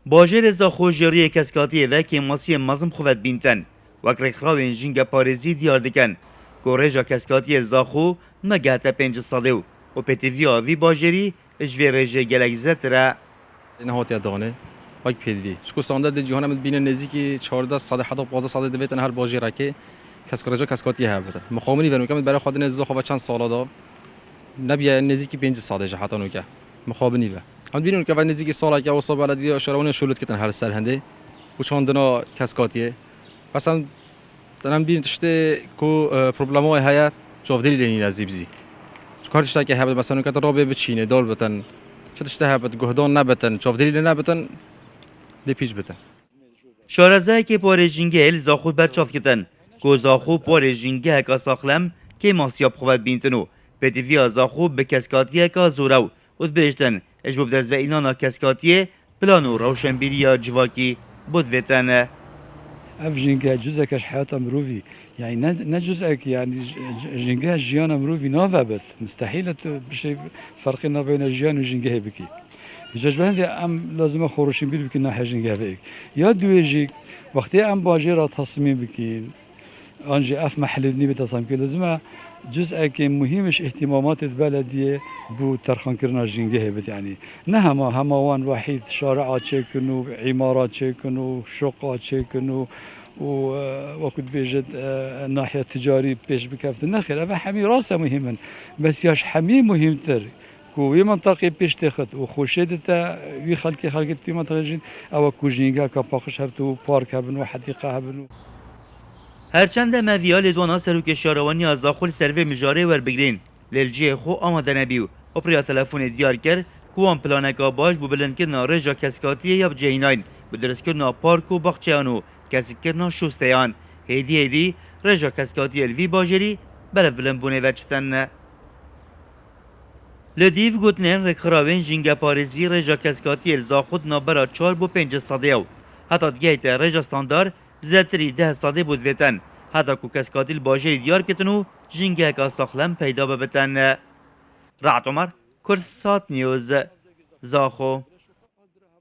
باجر زاخو جری کسکاتی و کیماسی مزم خوت بینتن وک رخراوین جنگ پارێزی دیار دکن گۆڕێژە کەسکاتی زاخۆ نەگاتە 5 ساڵێ و پێتیڤیا وی باژێری ژێ ڕێژێ gelek زەترە نهاتیه دانه وک پیدوی شکو سانده دی جهان من بین نزدیکی 14 سال حتی 15 سال دویتن هر باجره که کسکارجا کسکاتی ها بودن مخابنی ورم که برای خود نزد خواب چند ساله دا نبیه نزدیکی 5 ساله جه حتی نوکه مخابنی و هم بینون که نزدیکی ساله که واسه بلدی شهرون شلوت کردن هر سرهنده و چندنا کسکاتیه مثلا دارم بین تشته کو پروبلمای هیا جوابداری لینی نزدیبزی کارش تا که هبت مثلا که رابه بچینه دار بتن چه تشته هبت گهدان نبتن جوابداری نبتن دی پیش بتن شارزه که پارێژینگە هێل زاخۆ بەرچاف کردن کو زاخۆ پارێژینگە هەکا ساخلەم کێ ماسیاب خوت بینتن و پێتیڤیا زاخۆ بە کەسکاتیەکە زۆرە و دبێژتن ئەش بۆ بدەستڤەئینانا کەسکاتیە پلان و ڕەوشەنبیریە جواکی بۆ دەوێتن اف جنگه جزء حياة مروفي يعني نه جزء يعني جنگه جيان مروفي نافبت مستحيل بشيء فرق ما بين الجيان وجنگه بكي بجانب ام لازم خورشين بير بكي ناحية جنگه بك يا دويجيك وقتی ام باجرة تصميم بكي انجي اف محلدني بتصميم كي لازم جزء که مهمش اهتمامات البلدية بو ترخان كرنا جنگه بت يعني نه هموان وحيد شارعات شكنو عمارات شكنو شقات شكنو وقت بيجد الناحية التجارية بيش بكافة النخيل أفا حمي راسه مهما بس ياش حمي مهم تر كو منطقة بيش تاخد وخوشيدتا وي خلقت في منطقة جين أو كو جنگه كباخش هبتو بارك هبنو وحديقة هبنو هرچند مەڤیا لێدوانا سەرۆکێ شارەوانیا زاخۆ li servê mijarê werbigirên lêlciyê xwe amade nebî û operiya telefonê diyar kir ku wan planeka baş bû bilindkirina rêja keskatiyê ya bicêhînayên bi dirîskirina park û baxçeyan û kesikirina şûsteyan hêdî hêdî rêja keskatiyê li vî bajarî belev bilindbûnê veçitin li dîv gotinên rêkxiravên jîngeparêzî rêja keskatiyê li zaxo di navbera 4 bû 5 sadê ew heta digehîte rêja standard زەتری 10 سادێ بۆ دوێتن هەتا کو کەسکاتی li bajarî diyar kitin û jîngeheka saxlem peyda bibitin. Rahat Omar, Kursat News, Zaxo.